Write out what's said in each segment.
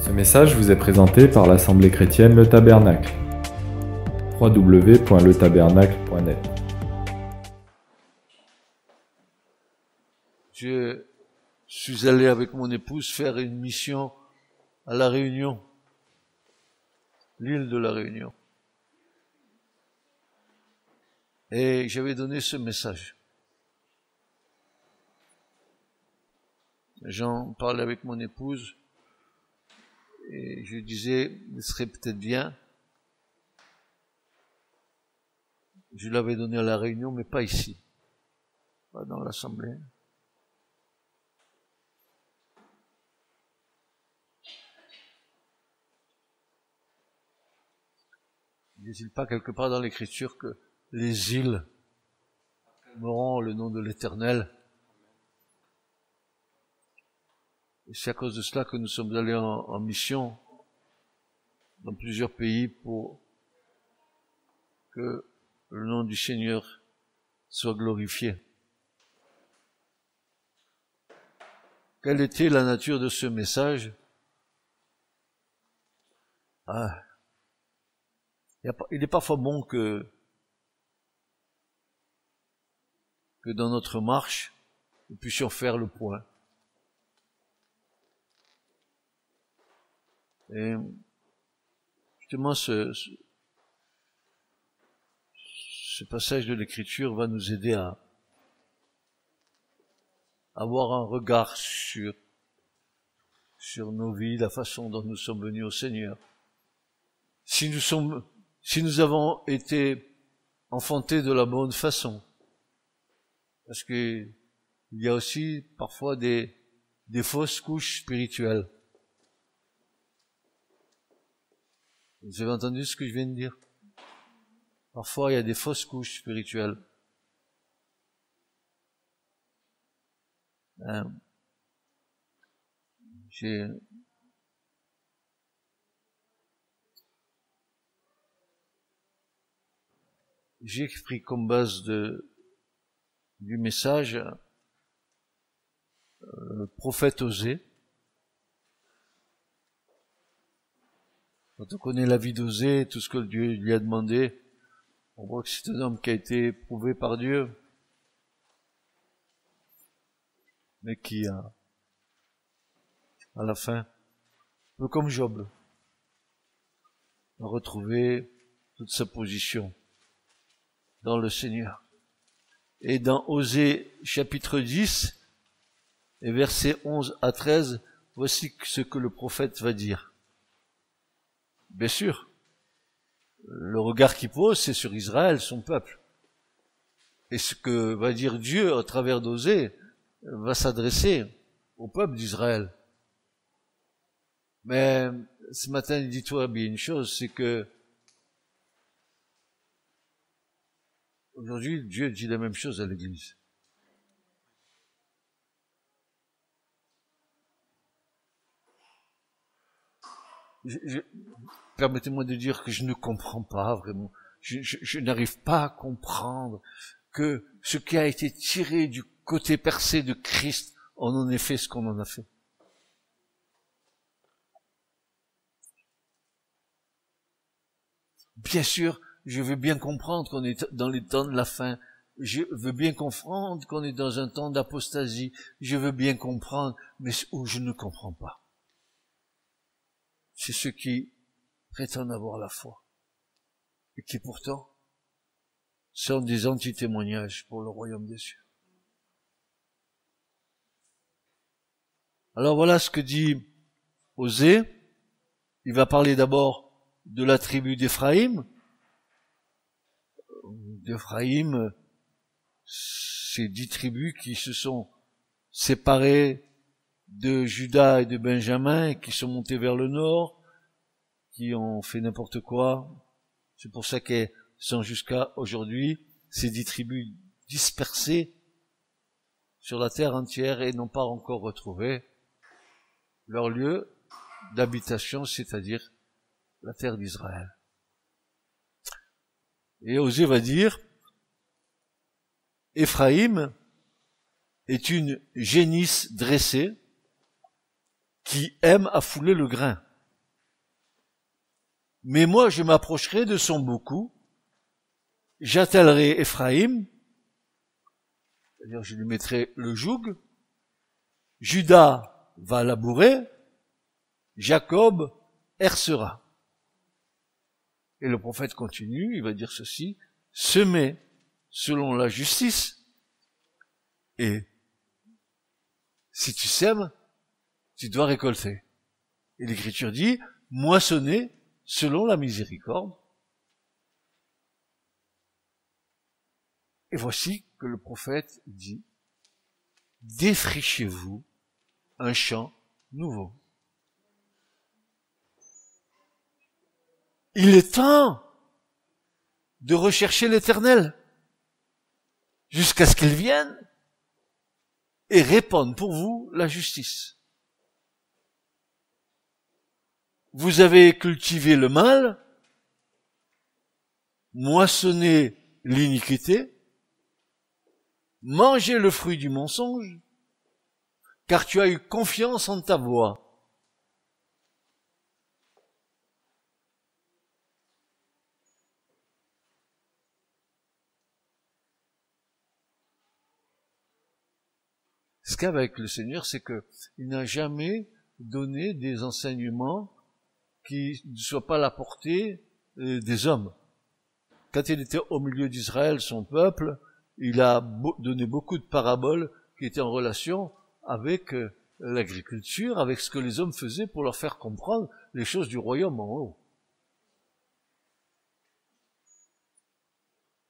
Ce message vous est présenté par l'Assemblée chrétienne Le Tabernacle. www.letabernacle.net. Je suis allé avec mon épouse faire une mission à La Réunion, l'île de La Réunion. Et j'avais donné ce message. J'en parlais avec mon épouse et je disais, il serait peut-être bien. Je l'avais donné à La Réunion, mais pas ici, pas dans l'Assemblée. N'est-il pas quelque part dans l'Écriture que les îles auront le nom de l'Éternel? Et c'est à cause de cela que nous sommes allés en mission dans plusieurs pays pour que le nom du Seigneur soit glorifié. Quelle était la nature de ce message? Il est parfois bon que dans notre marche, nous puissions faire le point. Et justement, ce passage de l'Écriture va nous aider à avoir un regard sur nos vies, la façon dont nous sommes venus au Seigneur. Si nous avons été enfantés de la bonne façon, parce que il y a aussi parfois des fausses couches spirituelles. Vous avez entendu ce que je viens de dire? Parfois, il y a des fausses couches spirituelles. J'ai pris comme base du message le prophète Osée. Quand on connaît la vie d'Osée, tout ce que Dieu lui a demandé, on voit que c'est un homme qui a été éprouvé par Dieu, mais qui a, à la fin, un peu comme Job, a retrouvé toute sa position dans le Seigneur. Et dans Osée chapitre 10, et versets 11 à 13, voici ce que le prophète va dire. Bien sûr, le regard qu'il pose, c'est sur Israël, son peuple. Et ce que va dire Dieu à travers d'Osée va s'adresser au peuple d'Israël. Mais ce matin, dis-toi bien une chose, c'est que aujourd'hui, Dieu dit la même chose à l'Église. Permettez-moi de dire que je ne comprends pas vraiment. Je n'arrive pas à comprendre que ce qui a été tiré du côté percé de Christ, on en ait fait ce qu'on en a fait. Bien sûr, je veux bien comprendre qu'on est dans les temps de la fin. Je veux bien comprendre qu'on est dans un temps d'apostasie. Je veux bien comprendre, mais où je ne comprends pas, c'est ceux qui prétendent avoir la foi et qui pourtant sont des anti-témoignages pour le royaume des cieux. Alors voilà ce que dit Osée. Il va parler d'abord de la tribu d'Éphraïm. D'Éphraïm, c'est 10 tribus qui se sont séparées de Juda et de Benjamin, qui sont montées vers le nord, qui ont fait n'importe quoi. C'est pour ça qu'elles sont jusqu'à aujourd'hui ces 10 tribus dispersées sur la terre entière et n'ont pas encore retrouvé leur lieu d'habitation, c'est-à-dire la terre d'Israël. Et Osée va dire, Éphraïm est une génisse dressée qui aime à fouler le grain. Mais moi, je m'approcherai de son beaucoup, j'attellerai Éphraïm, c'est-à-dire je lui mettrai le joug, Judas va labourer, Jacob hercera. Et le prophète continue, il va dire ceci, semer selon la justice, et si tu sèmes, tu dois récolter. Et l'Écriture dit, moissonner selon la miséricorde. Et voici que le prophète dit, défrichez-vous un champ nouveau. Il est temps de rechercher l'Éternel jusqu'à ce qu'il vienne et répande pour vous la justice. Vous avez cultivé le mal, moissonné l'iniquité, mangé le fruit du mensonge, car tu as eu confiance en ta voix. Ce qu'il y a avec le Seigneur, c'est que il n'a jamais donné des enseignements qui ne soient pas à la portée des hommes. Quand il était au milieu d'Israël, son peuple, il a donné beaucoup de paraboles qui étaient en relation avec l'agriculture, avec ce que les hommes faisaient pour leur faire comprendre les choses du royaume en haut.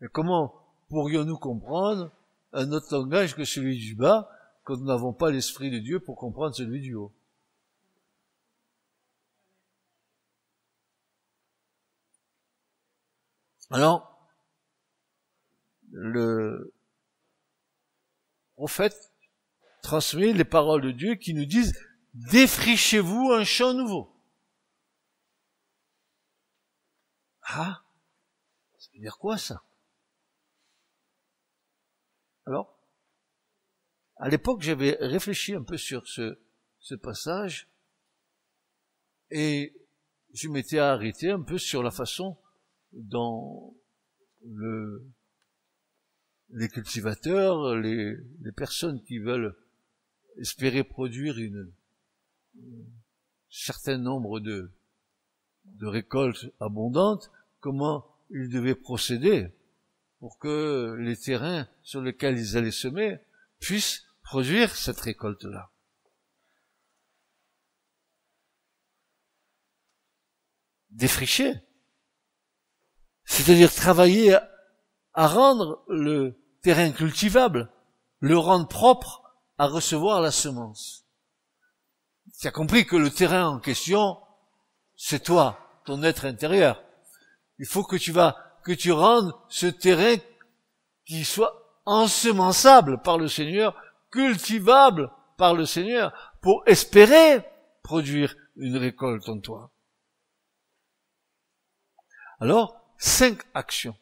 Et comment pourrions-nous comprendre un autre langage que celui du bas quand nous n'avons pas l'Esprit de Dieu pour comprendre celui du haut? Alors, le prophète transmet les paroles de Dieu qui nous disent « Défrichez-vous un champ nouveau ». Ah, ça veut dire quoi ça? Alors, à l'époque, j'avais réfléchi un peu sur ce passage et je m'étais arrêté un peu sur la façon dont les cultivateurs, les personnes qui veulent espérer produire un certain nombre de récoltes abondantes, comment ils devaient procéder pour que les terrains sur lesquels ils allaient semer puissent produire cette récolte-là. Défricher, c'est-à-dire travailler à rendre le terrain cultivable, le rendre propre à recevoir la semence. Tu as compris que le terrain en question, c'est toi, ton être intérieur. Il faut que tu rendes ce terrain qui soit ensemençable par le Seigneur, cultivable par le Seigneur, pour espérer produire une récolte en toi. Alors, 5 actions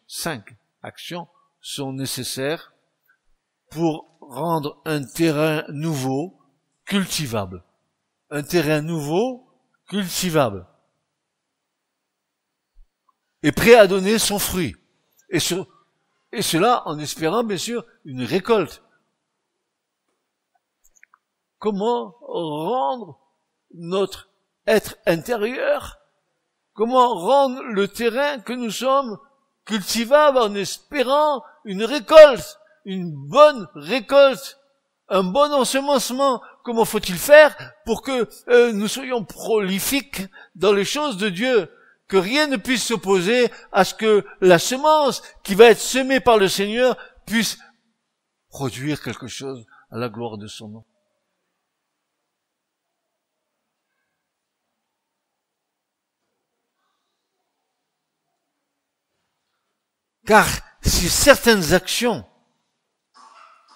sont nécessaires pour rendre un terrain nouveau cultivable. Un terrain nouveau cultivable. Et prêt à donner son fruit. Et cela en espérant, bien sûr, une récolte. Comment rendre notre être intérieur, comment rendre le terrain que nous sommes cultivable en espérant une récolte, une bonne récolte, un bon ensemencement. Comment faut-il faire pour que nous soyons prolifiques dans les choses de Dieu, que rien ne puisse s'opposer à ce que la semence qui va être semée par le Seigneur puisse produire quelque chose à la gloire de son nom. Car si certaines actions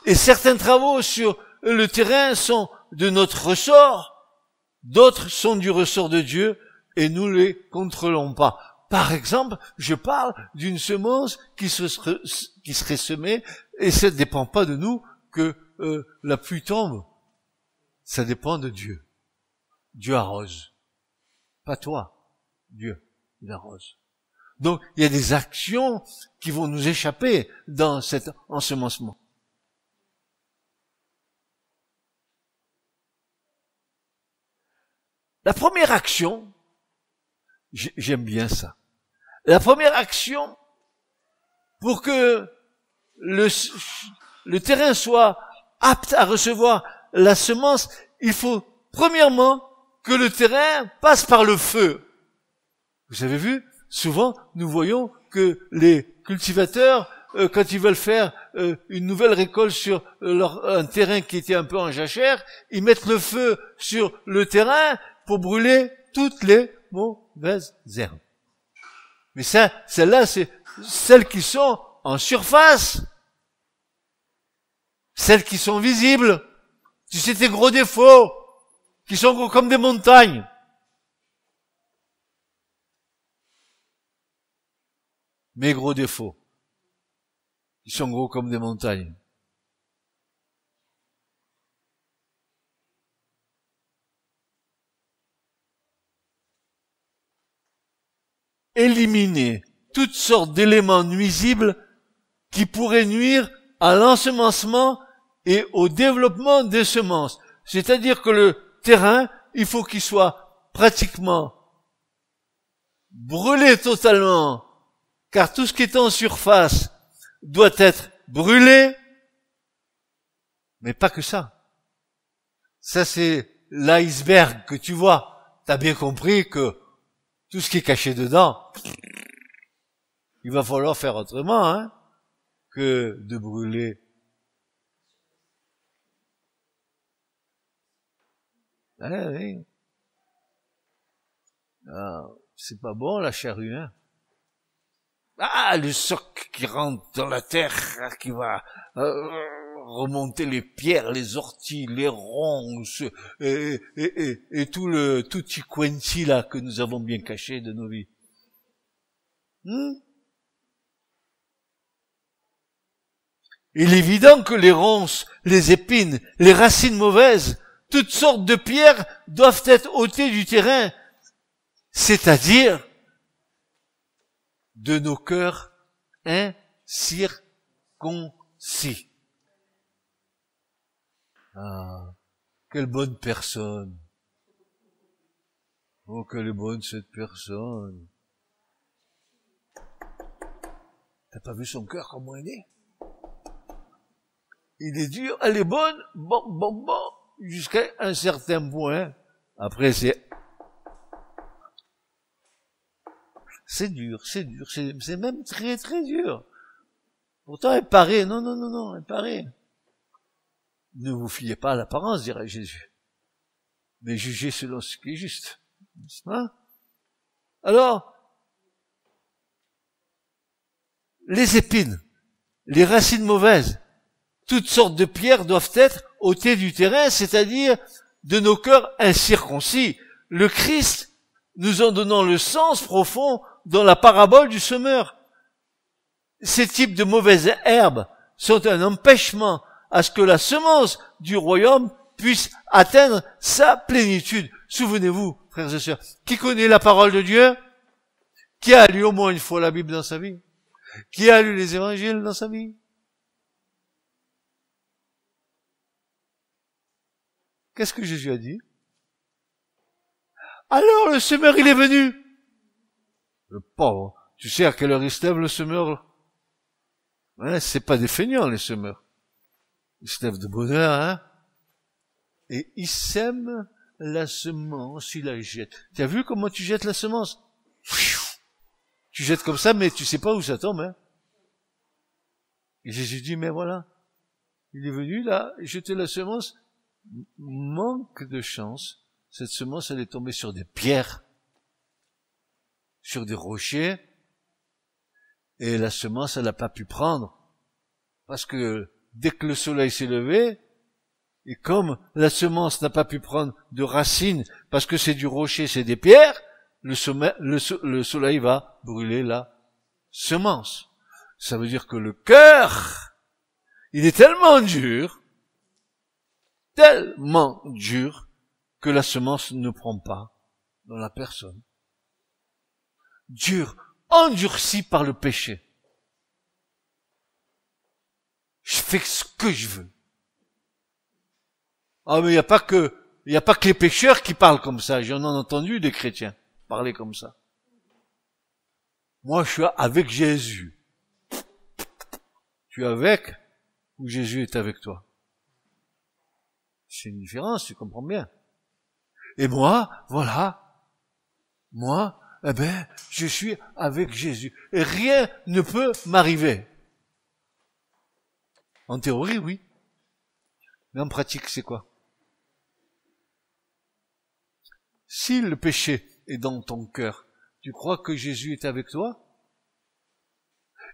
et certains travaux sur le terrain sont de notre ressort, d'autres sont du ressort de Dieu et nous les contrôlons pas. Par exemple, je parle d'une semence qui serait semée et ça ne dépend pas de nous que la pluie tombe. Ça dépend de Dieu. Dieu arrose. Pas toi, Dieu. il arrose. Donc, il y a des actions qui vont nous échapper dans cet ensemencement. La première action, j'aime bien ça. La première action, pour que le terrain soit apte à recevoir la semence, il faut premièrement que le terrain passe par le feu. Vous avez vu, souvent nous voyons que les cultivateurs, quand ils veulent faire une nouvelle récolte sur un terrain qui était un peu en jachère, ils mettent le feu sur le terrain pour brûler toutes les mauvaises herbes. Mais ça, celles-là, c'est celles qui sont en surface, celles qui sont visibles. Tu sais, tes gros défauts, qui sont gros comme des montagnes. Mes gros défauts, qui sont gros comme des montagnes. Éliminer toutes sortes d'éléments nuisibles qui pourraient nuire à l'ensemencement et au développement des semences. C'est-à-dire que le terrain, il faut qu'il soit pratiquement brûlé totalement, car tout ce qui est en surface doit être brûlé, mais pas que ça. Ça, c'est l'iceberg que tu vois. T'as bien compris que tout ce qui est caché dedans, il va falloir faire autrement, hein, que de brûler. Oui. Ah, c'est pas bon, la charrue, hein. Ah, le soc qui rentre dans la terre, qui va remonter les pierres, les orties, les ronces, et tout le tutti quanti là que nous avons bien caché de nos vies. Il est évident que les ronces, les épines, les racines mauvaises, toutes sortes de pierres doivent être ôtées du terrain, c'est-à-dire de nos cœurs incirconcis. Ah, quelle bonne personne. Oh, quelle est bonne cette personne. T'as pas vu son cœur comment il est? Il est dur, elle est bonne, bon, jusqu'à un certain point. Après, c'est dur, c'est même très, très dur. Pourtant, elle paraît, non, elle paraît. Ne vous fiez pas à l'apparence, dirait Jésus. Mais jugez selon ce qui est juste. N'est-ce pas? Alors, les épines, les racines mauvaises, toutes sortes de pierres doivent être ôtées du terrain, c'est-à-dire de nos cœurs incirconcis. Le Christ nous en donnant le sens profond dans la parabole du semeur. Ces types de mauvaises herbes sont un empêchement à ce que la semence du royaume puisse atteindre sa plénitude. Souvenez-vous, frères et sœurs, qui connaît la parole de Dieu? Qui a lu au moins une fois la Bible dans sa vie? Qui a lu les évangiles dans sa vie? Qu'est-ce que Jésus a dit? Alors le semeur, il est venu. Le pauvre. Tu sais à quelle heure il se lève, le semeur? Ouais, c'est pas des feignants, les semeurs. Ils se lèvent de bonne heure, hein? Et ils sèment la semence, ils la jettent. Tu as vu comment tu jettes la semence? Tu jettes comme ça, mais tu sais pas où ça tombe, hein? Et Jésus dit, mais voilà. Il est venu, là, jeter la semence. Manque de chance. Cette semence, elle est tombée sur des pierres, sur des rochers, et la semence, elle n'a pas pu prendre. Parce que dès que le soleil s'est levé, et comme la semence n'a pas pu prendre de racines, parce que c'est du rocher, c'est des pierres, le soleil va brûler la semence. Ça veut dire que le cœur, il est tellement dur, que la semence ne prend pas dans la personne. dur, endurci par le péché. Je fais ce que je veux. Ah, mais il n'y a pas que les pécheurs qui parlent comme ça. J'en ai entendu des chrétiens parler comme ça. Moi, je suis avec Jésus. Tu es avec ou Jésus est avec toi? C'est une différence, tu comprends bien. Et moi, voilà. Moi, je suis avec Jésus. Et rien ne peut m'arriver. En théorie, oui. Mais en pratique, c'est quoi? Si le péché est dans ton cœur, tu crois que Jésus est avec toi?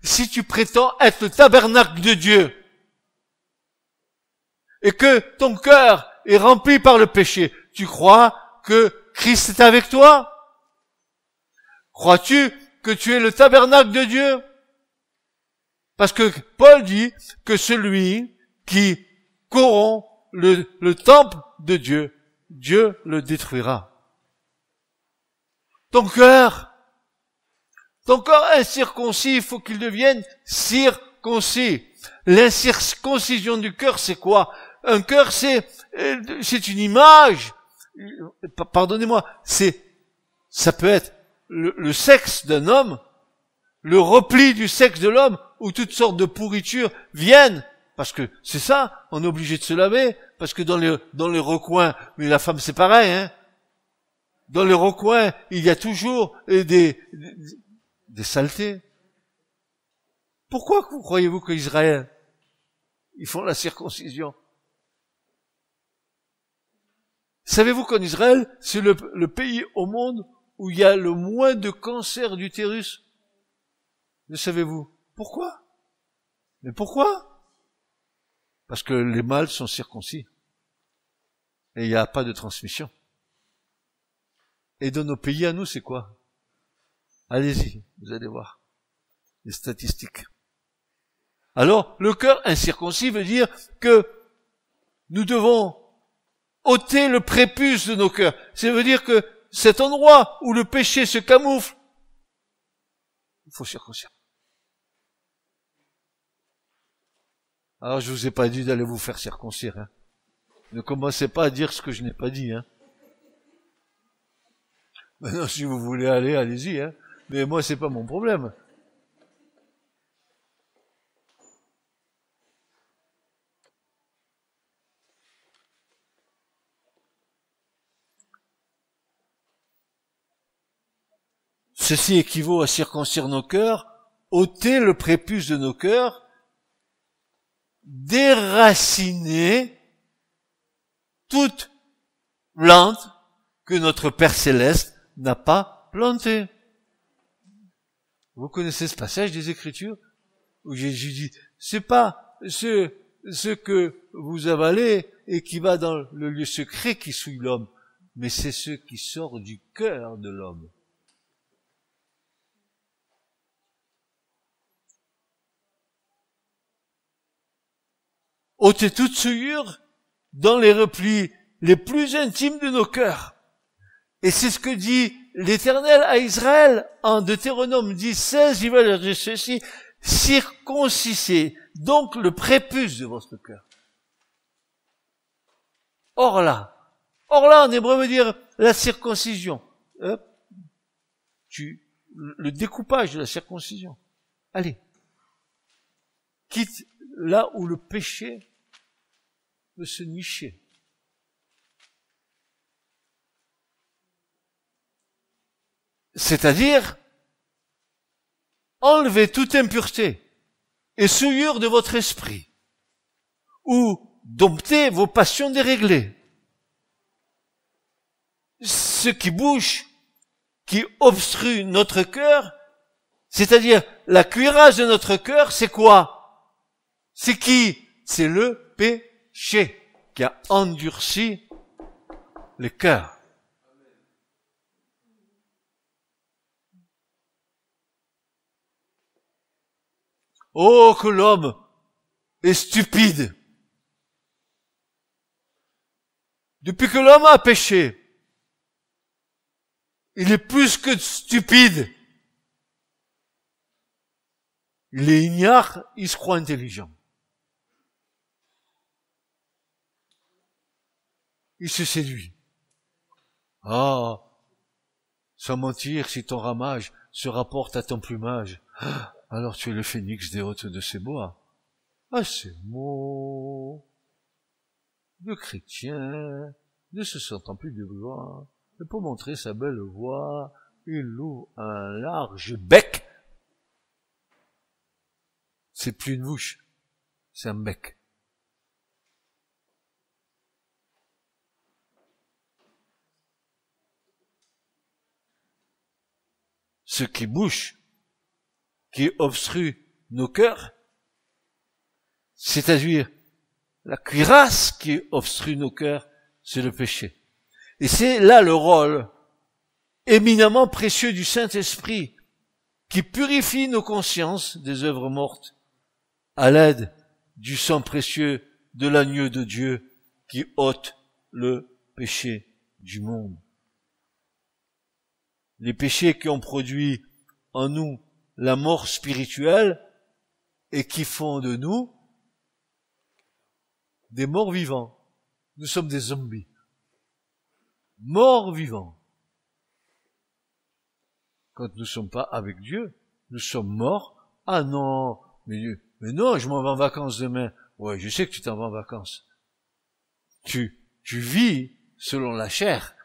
Si tu prétends être le tabernacle de Dieu, et que ton cœur est rempli par le péché, tu crois que Christ est avec toi? Crois-tu que tu es le tabernacle de Dieu? Parce que Paul dit que celui qui corrompt le temple de Dieu, Dieu le détruira. Ton cœur incirconcis, il faut qu'il devienne circoncis. L'incirconcision du cœur, c'est quoi? Un cœur, c'est une image. Pardonnez-moi, ça peut être le sexe d'un homme, le repli du sexe de l'homme, où toutes sortes de pourritures viennent. Parce que c'est ça, on est obligé de se laver, parce que dans les recoins, mais la femme c'est pareil, hein. Dans les recoins, il y a toujours des saletés. Pourquoi croyez-vous qu'Israël, ils font la circoncision? Savez-vous qu'en Israël, c'est le pays au monde où il y a le moins de cancer d'utérus? Le savez-vous? Pourquoi? Mais pourquoi? Parce que les mâles sont circoncis. Et il n'y a pas de transmission. Et dans nos pays à nous, c'est quoi? Allez-y, vous allez voir. Les statistiques. Alors, le cœur incirconcis veut dire que nous devons ôter le prépuce de nos cœurs. Ça veut dire que cet endroit où le péché se camoufle, il faut circoncire. Alors, je vous ai pas dit d'aller vous faire circoncire, hein. Ne commencez pas à dire ce que je n'ai pas dit, hein. Maintenant, si vous voulez aller, allez-y, hein. Mais moi, c'est pas mon problème. Ceci équivaut à circoncire nos cœurs, ôter le prépuce de nos cœurs, déraciner toute plante que notre Père Céleste n'a pas plantée. Vous connaissez ce passage des Écritures où Jésus dit, c'est pas ce que vous avalez et qui va dans le lieu secret qui souille l'homme, mais c'est ce qui sort du cœur de l'homme. Ôtez toute souillure dans les replis les plus intimes de nos cœurs. Et c'est ce que dit l'Éternel à Israël en Deutéronome 16, il va dire ceci, circoncisez donc le prépuce de votre cœur. Or là, en hébreu veut dire la circoncision. Le découpage de la circoncision. Allez. Quitte là où le péché peut se nicher. C'est-à-dire, enlevez toute impureté et souillure de votre esprit, ou domptez vos passions déréglées. Ce qui bouche, qui obstrue notre cœur, c'est-à-dire la cuirasse de notre cœur, c'est quoi? C'est qui? C'est le péché qui a endurci le cœur. Oh, que l'homme est stupide. Depuis que l'homme a péché, il est plus que stupide. Il est ignare, il se croit intelligent. Il se séduit. Ah, sans mentir, si ton ramage se rapporte à ton plumage, alors tu es le phénix des hôtes de ces bois. À ces mots, le chrétien, ne se sentant plus de gloire, et pour montrer sa belle voix, il ouvre un large bec. C'est plus une bouche, c'est un bec. Ce qui bouche, qui obstrue nos cœurs, c'est-à-dire la cuirasse qui obstrue nos cœurs, c'est le péché. Et c'est là le rôle éminemment précieux du Saint-Esprit qui purifie nos consciences des œuvres mortes à l'aide du sang précieux de l'agneau de Dieu qui ôte le péché du monde. Les péchés qui ont produit en nous la mort spirituelle et qui font de nous des morts vivants. Nous sommes des zombies. Morts vivants. Quand nous ne sommes pas avec Dieu, nous sommes morts. Ah non, mais non, je m'en vais en vacances demain. Ouais, je sais que tu t'en vas en vacances. Tu vis selon la chair,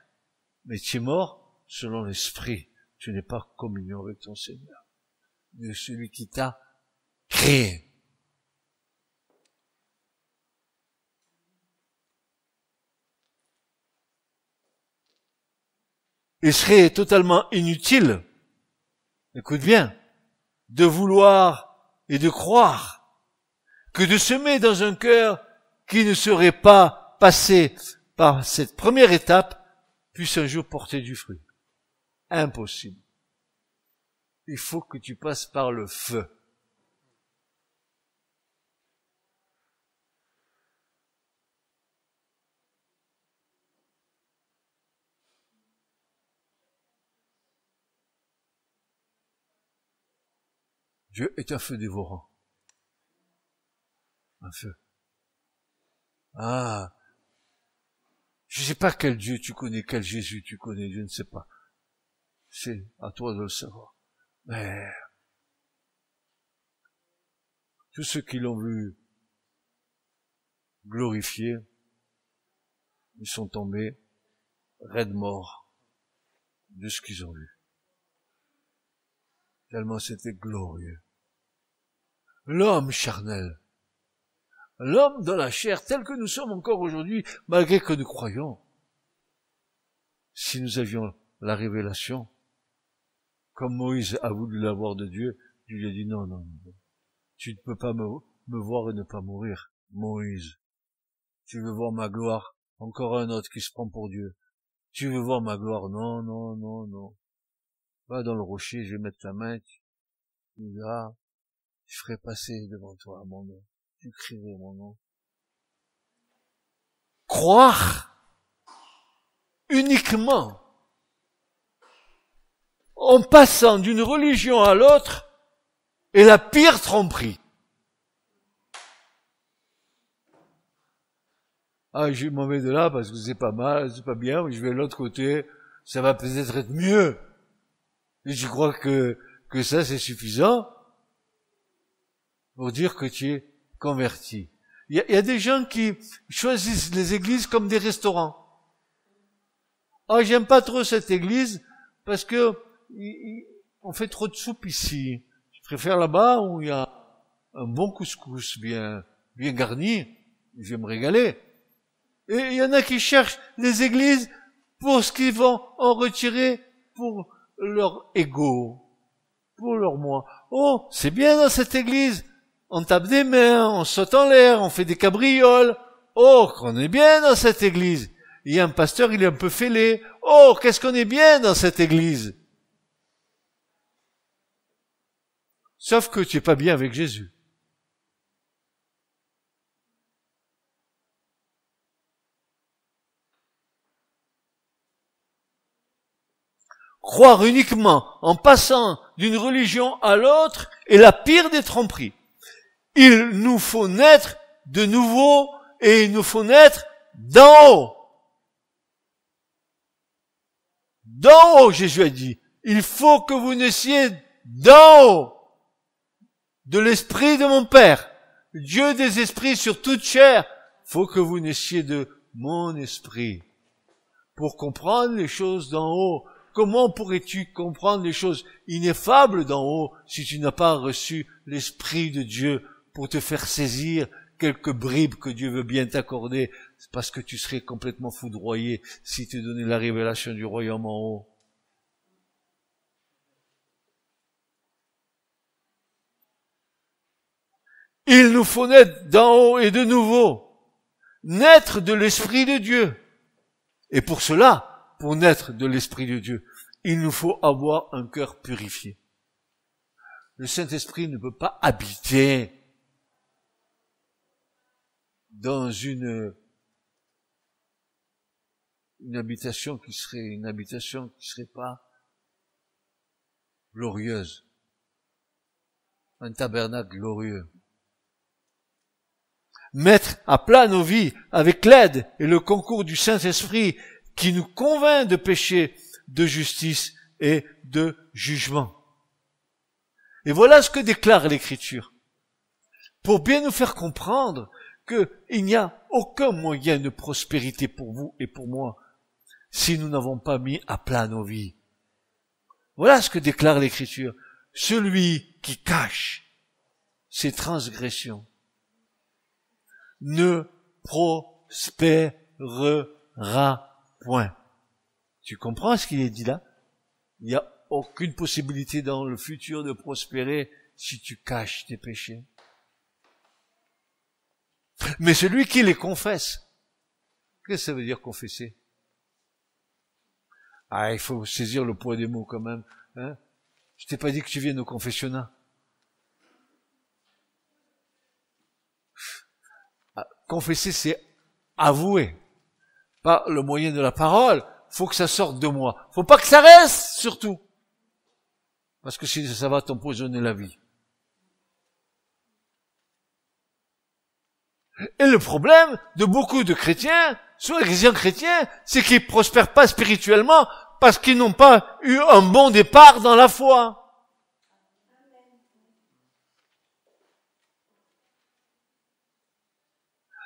mais tu es mort selon l'esprit. Tu n'es pas en communion avec ton Seigneur, de celui qui t'a créé. Il serait totalement inutile, écoute bien, de vouloir et de croire que de semer dans un cœur qui ne serait pas passé par cette première étape puisse un jour porter du fruit. Impossible. Il faut que tu passes par le feu. Dieu est un feu dévorant. Un feu. Ah, je ne sais pas quel Dieu tu connais, quel Jésus tu connais, je ne sais pas. C'est à toi de le savoir. Mais tous ceux qui l'ont vu glorifié, ils sont tombés raides morts de ce qu'ils ont vu. Tellement c'était glorieux. L'homme charnel, l'homme dans la chair, tel que nous sommes encore aujourd'hui, malgré que nous croyons, si nous avions la révélation, comme Moïse a voulu l'avoir de Dieu, Dieu lui a dit non, tu ne peux pas me voir et ne pas mourir. Moïse, tu veux voir ma gloire? Encore un autre qui se prend pour Dieu. Tu veux voir ma gloire? Non. Va dans le rocher, je vais mettre ta main, tu verras, je ferai passer devant toi mon nom. Tu crierais mon nom. Croire uniquement en passant d'une religion à l'autre est la pire tromperie. Ah, je m'en vais de là parce que c'est pas mal, c'est pas bien, mais je vais de l'autre côté, ça va peut-être être mieux. Et je crois que ça c'est suffisant pour dire que tu es converti. Il y a des gens qui choisissent les églises comme des restaurants. Ah, j'aime pas trop cette église parce que on fait trop de soupe ici. Je préfère là-bas où il y a un bon couscous bien garni. Je vais me régaler. Et il y en a qui cherchent les églises pour ce qu'ils vont en retirer pour leur ego, pour leur moi. Oh, c'est bien dans cette église. On tape des mains, on saute en l'air, on fait des cabrioles. Oh, qu'on est bien dans cette église. Il y a un pasteur, il est un peu fêlé. Oh, qu'est-ce qu'on est bien dans cette église. Sauf que tu es pas bien avec Jésus. Croire uniquement en passant d'une religion à l'autre est la pire des tromperies. Il nous faut naître de nouveau et il nous faut naître d'en haut. D'en haut, Jésus a dit. Il faut que vous naissiez d'en haut. De l'esprit de mon Père. Dieu des esprits sur toute chair. Faut que vous naissiez de mon esprit. Pour comprendre les choses d'en haut. Comment pourrais-tu comprendre les choses ineffables d'en haut si tu n'as pas reçu l'esprit de Dieu pour te faire saisir quelques bribes que Dieu veut bien t'accorder? C'est parce que tu serais complètement foudroyé si tu donnais la révélation du royaume en haut. Il nous faut naître d'en haut et de nouveau. Naître de l'esprit de Dieu. Et pour cela, pour naître de l'Esprit de Dieu, il nous faut avoir un cœur purifié. Le Saint-Esprit ne peut pas habiter dans une habitation qui serait pas glorieuse. Un tabernacle glorieux. Mettre à plat nos vies avec l'aide et le concours du Saint-Esprit qui nous convainc de péché, de justice et de jugement. Et voilà ce que déclare l'Écriture. Pour bien nous faire comprendre qu'il n'y a aucun moyen de prospérité pour vous et pour moi si nous n'avons pas mis à plat nos vies. Voilà ce que déclare l'Écriture. Celui qui cache ses transgressions ne prospérera point. Tu comprends ce qu'il est dit là? Il n'y a aucune possibilité dans le futur de prospérer si tu caches tes péchés. Mais celui qui les confesse, qu'est-ce que ça veut dire confesser? Ah, il faut saisir le poids des mots quand même. Hein? Je t'ai pas dit que tu viennes au confessionnat. Confesser, c'est avouer. Par le moyen de la parole, faut que ça sorte de moi. Faut pas que ça reste, surtout. Parce que sinon, ça va t'empoisonner la vie. Et le problème de beaucoup de chrétiens, soi-disant chrétiens, c'est qu'ils prospèrent pas spirituellement parce qu'ils n'ont pas eu un bon départ dans la foi.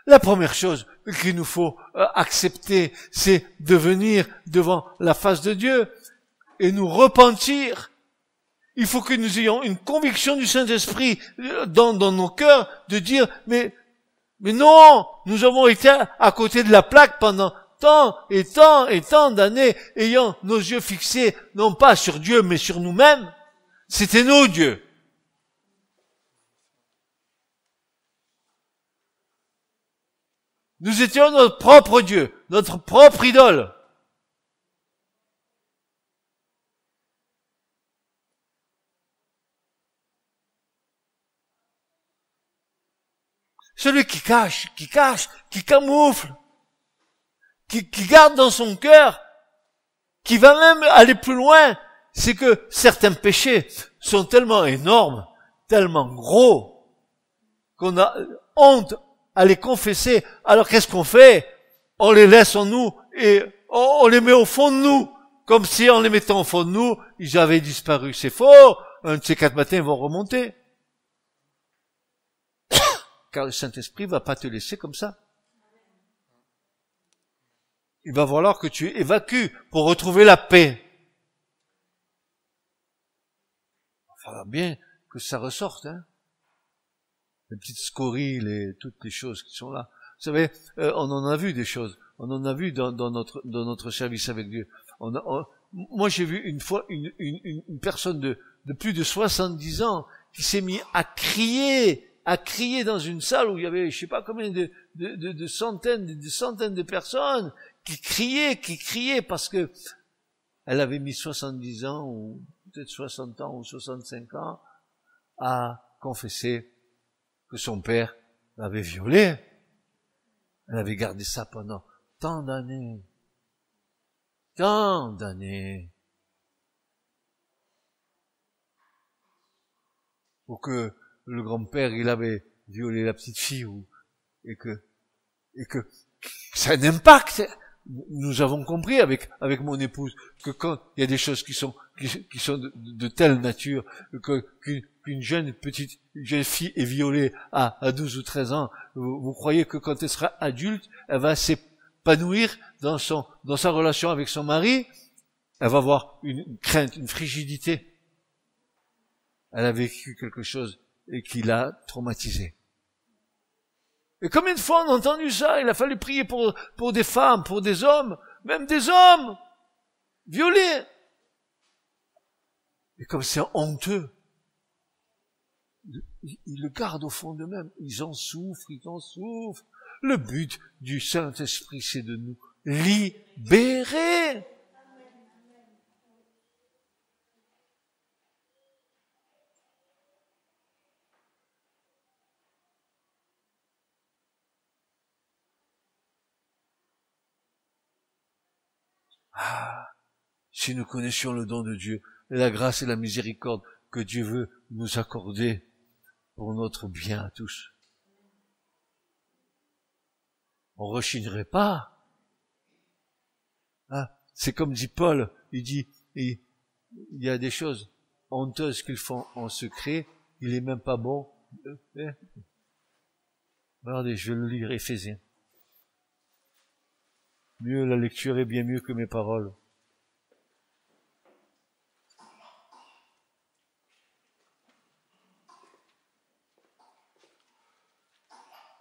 La première chose qu'il nous faut accepter, c'est de venir devant la face de Dieu et nous repentir. Il faut que nous ayons une conviction du Saint-Esprit dans nos cœurs de dire, mais non, nous avons été à côté de la plaque pendant tant et tant et tant d'années, ayant nos yeux fixés non pas sur Dieu mais sur nous-mêmes. C'était nous, Dieu. Nous étions notre propre Dieu, notre propre idole. Celui qui cache, qui camoufle, qui garde dans son cœur, qui va même aller plus loin, c'est que certains péchés sont tellement énormes, tellement gros, qu'on a honte à les confesser. Alors qu'est-ce qu'on fait? On les laisse en nous et on les met au fond de nous, comme si en les mettant au fond de nous, ils avaient disparu. C'est faux. Un de ces 4 matins, ils vont remonter. Car le Saint-Esprit va pas te laisser comme ça. Il va falloir que tu évacues pour retrouver la paix. Il va falloir bien que ça ressorte, hein. Les petites scories, toutes les choses qui sont là. Vous savez, on en a vu des choses. On en a vu dans notre service avec Dieu. Moi, j'ai vu une fois une personne de plus de 70 ans qui s'est mis à crier dans une salle où il y avait, je sais pas combien de centaines de personnes qui criaient parce que elle avait mis 70 ans ou peut-être 60 ans ou 65 ans à confesser que son père l'avait violée. Elle avait gardé ça pendant tant d'années. ou que le grand-père, il avait violé la petite fille, et que ça a un impact. Nous avons compris avec mon épouse que quand il y a des choses qui sont de telle nature qu'une jeune fille est violée à 12 ou 13 ans, vous croyez que quand elle sera adulte, elle va s'épanouir dans sa relation avec son mari? Elle va avoir une crainte, une frigidité. Elle a vécu quelque chose et qui l'a traumatisée. Et combien de fois on a entendu ça? Il a fallu prier pour des femmes, pour des hommes, même des hommes violés. Et comme c'est honteux, ils le gardent au fond d'eux-mêmes. Ils en souffrent. Le but du Saint-Esprit, c'est de nous libérer. Ah, si nous connaissions le don de Dieu, et la grâce et la miséricorde que Dieu veut nous accorder pour notre bien à tous, on rechignerait pas. Ah, c'est comme dit Paul, il dit, il y a des choses honteuses qu'ils font en secret, il est même pas bon. Regardez, je vais le lire, Éphésiens. Mieux, la lecture est bien mieux que mes paroles.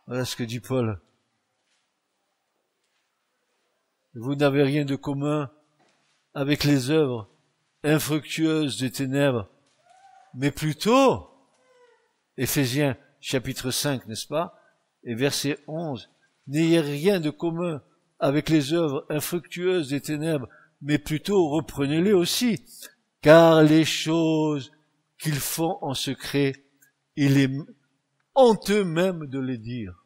Voilà ce que dit Paul. Vous n'avez rien de commun avec les œuvres infructueuses des ténèbres, mais plutôt, Éphésiens chapitre 5, n'est-ce pas, et verset 11, n'ayez rien de commun avec les œuvres infructueuses des ténèbres, mais plutôt reprenez-les aussi, car les choses qu'ils font en secret, il est honteux même de les dire.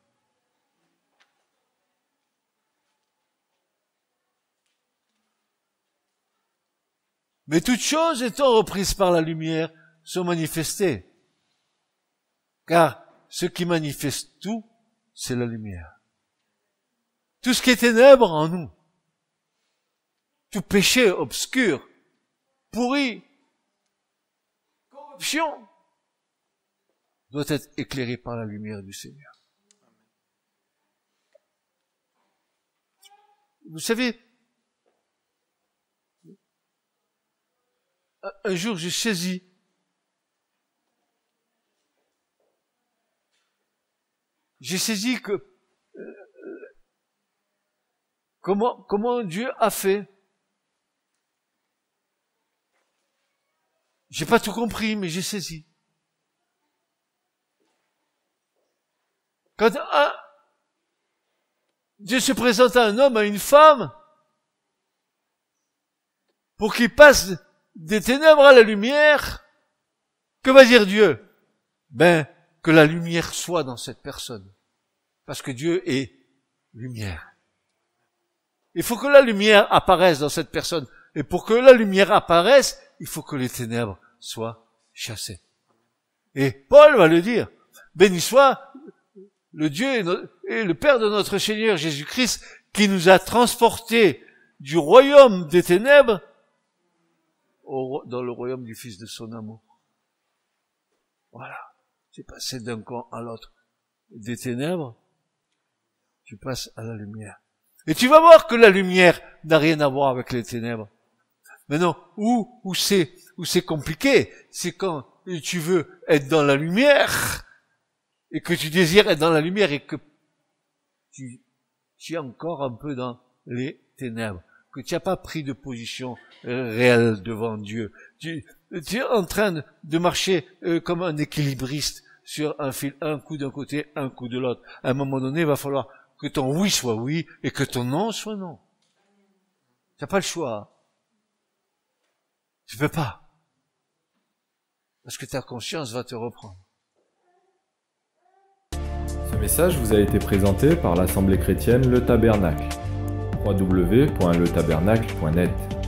Mais toutes choses étant reprises par la lumière sont manifestées, car ce qui manifeste tout, c'est la lumière. Tout ce qui est ténèbres en nous, tout péché obscur, pourri, corruption, doit être éclairé par la lumière du Seigneur. Vous savez, un jour j'ai saisi que comment Dieu a fait. J'ai pas tout compris, mais j'ai saisi. Quand Dieu se présente à un homme, à une femme, pour qu'il passe des ténèbres à la lumière, que va dire Dieu? Que la lumière soit dans cette personne. Parce que Dieu est lumière. Il faut que la lumière apparaisse dans cette personne. Et pour que la lumière apparaisse, il faut que les ténèbres soient chassées. Et Paul va le dire. Béni soit le Dieu et le Père de notre Seigneur Jésus-Christ qui nous a transportés du royaume des ténèbres dans le royaume du Fils de son amour. Voilà. Tu passes d'un camp à l'autre. Des ténèbres, tu passes à la lumière. Et tu vas voir que la lumière n'a rien à voir avec les ténèbres. Mais non, où c'est compliqué, c'est quand tu veux être dans la lumière, et que tu désires être dans la lumière, et que tu es encore un peu dans les ténèbres, que tu n'as pas pris de position réelle devant Dieu. Tu es en train de marcher comme un équilibriste sur un fil, un coup d'un côté, un coup de l'autre. À un moment donné, il va falloir que ton oui soit oui et que ton non soit non. Tu n'as pas le choix. Tu peux pas. Parce que ta conscience va te reprendre. Ce message vous a été présenté par l'Assemblée chrétienne Le Tabernacle. www.letabernacle.net